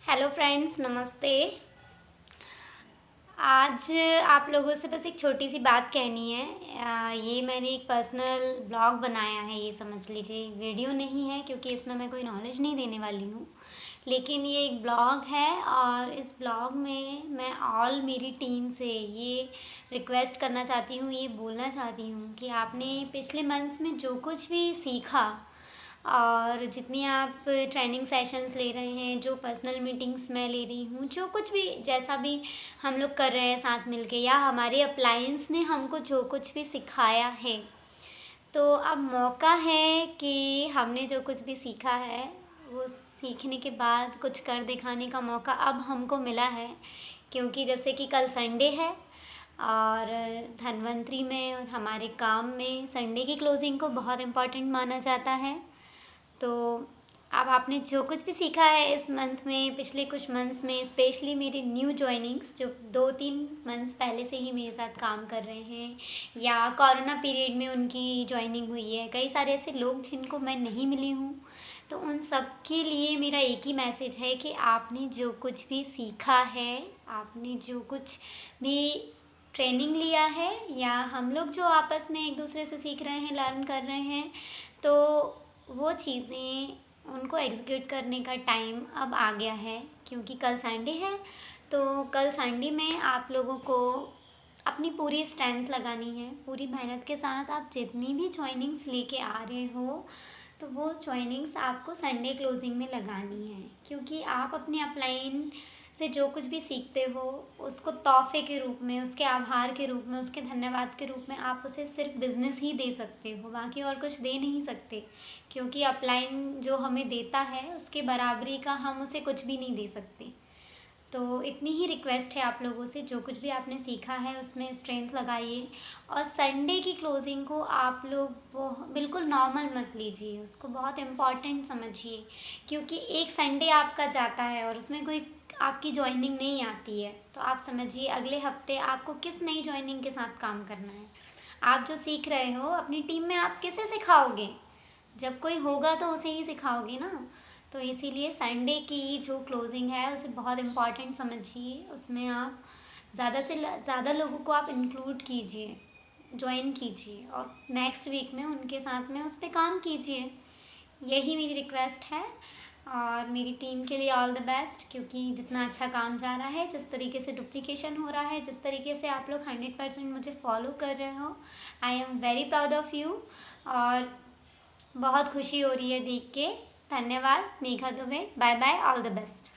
Hello friends, नमस्ते। आज आप लोगों से बस एक छोटी सी बात कहनी है। ये मैंने एक पर्सनल ब्लॉग बनाया है, ये समझ लीजिए। वीडियो नहीं है क्योंकि इसमें मैं कोई नॉलेज नहीं देने वाली हूँ, लेकिन ये एक ब्लॉग है और इस ब्लॉग में मैं ऑल मेरी टीम से ये रिक्वेस्ट करना चाहती हूँ, ये बोलना चाहती हूँ कि आपने पिछले मंथ्स में जो कुछ भी सीखा और जितनी आप ट्रेनिंग सेशंस ले रहे हैं, जो पर्सनल मीटिंग्स मैं ले रही हूँ, जो कुछ भी जैसा भी हम लोग कर रहे हैं साथ मिलके, या हमारे अप्लायंस ने हमको जो कुछ भी सिखाया है, तो अब मौका है कि हमने जो कुछ भी सीखा है वो सीखने के बाद कुछ कर दिखाने का मौका अब हमको मिला है। क्योंकि जैसे कि कल संडे है और धन्वंतरी में और हमारे काम में संडे की क्लोजिंग को बहुत इम्पोर्टेंट माना जाता है। तो अब आपने जो कुछ भी सीखा है इस मंथ में, पिछले कुछ मंथ्स में, स्पेशली मेरे न्यू जॉइनिंग्स जो 2-3 मंथ्स पहले से ही मेरे साथ काम कर रहे हैं, या कोरोना पीरियड में उनकी जॉइनिंग हुई है, कई सारे ऐसे लोग जिनको मैं नहीं मिली हूँ, तो उन सब के लिए मेरा एक ही मैसेज है कि आपने जो कुछ भी सीखा है, आपने जो कुछ भी ट्रेनिंग लिया है, या हम लोग जो आपस में एक दूसरे से सीख रहे हैं, लर्न कर रहे हैं, तो वो चीज़ें उनको एग्जीक्यूट करने का टाइम अब आ गया है। क्योंकि कल संडे है, तो कल संडे में आप लोगों को अपनी पूरी स्ट्रेंथ लगानी है। पूरी मेहनत के साथ आप जितनी भी जॉइनिंग्स लेके आ रहे हो, तो वो जॉइनिंग्स आपको संडे क्लोजिंग में लगानी है। क्योंकि आप अपने अपलाइन से जो कुछ भी सीखते हो, उसको तोहफे के रूप में, उसके आभार के रूप में, उसके धन्यवाद के रूप में आप उसे सिर्फ बिज़नेस ही दे सकते हो, बाकी और कुछ दे नहीं सकते। क्योंकि अपलाइन जो हमें देता है उसके बराबरी का हम उसे कुछ भी नहीं दे सकते। तो इतनी ही रिक्वेस्ट है आप लोगों से, जो कुछ भी आपने सीखा है उसमें स्ट्रेंथ लगाइए। और संडे की क्लोजिंग को आप लोग वो बिल्कुल नॉर्मल मत लीजिए, उसको बहुत इम्पॉर्टेंट समझिए। क्योंकि एक संडे आपका जाता है और उसमें कोई आपकी जॉइनिंग नहीं आती है, तो आप समझिए अगले हफ्ते आपको किस नई जॉइनिंग के साथ काम करना है। आप जो सीख रहे हो अपनी टीम में आप किसे सिखाओगे? जब कोई होगा तो उसे ही सिखाओगे ना। तो इसीलिए संडे की जो क्लोजिंग है उसे बहुत इम्पॉर्टेंट समझिए। उसमें आप ज़्यादा से ज़्यादा लोगों को आप इंक्लूड कीजिए, ज्वाइन कीजिए, और नेक्स्ट वीक में उनके साथ में उस पर काम कीजिए। यही मेरी रिक्वेस्ट है। और मेरी टीम के लिए ऑल द बेस्ट। क्योंकि जितना अच्छा काम जा रहा है, जिस तरीके से डुप्लीकेशन हो रहा है, जिस तरीके से आप लोग 100% मुझे फॉलो कर रहे हो, I am very proud of you. और बहुत खुशी हो रही है देख के। धन्यवाद। Megha Dubey. Bye bye. All the best.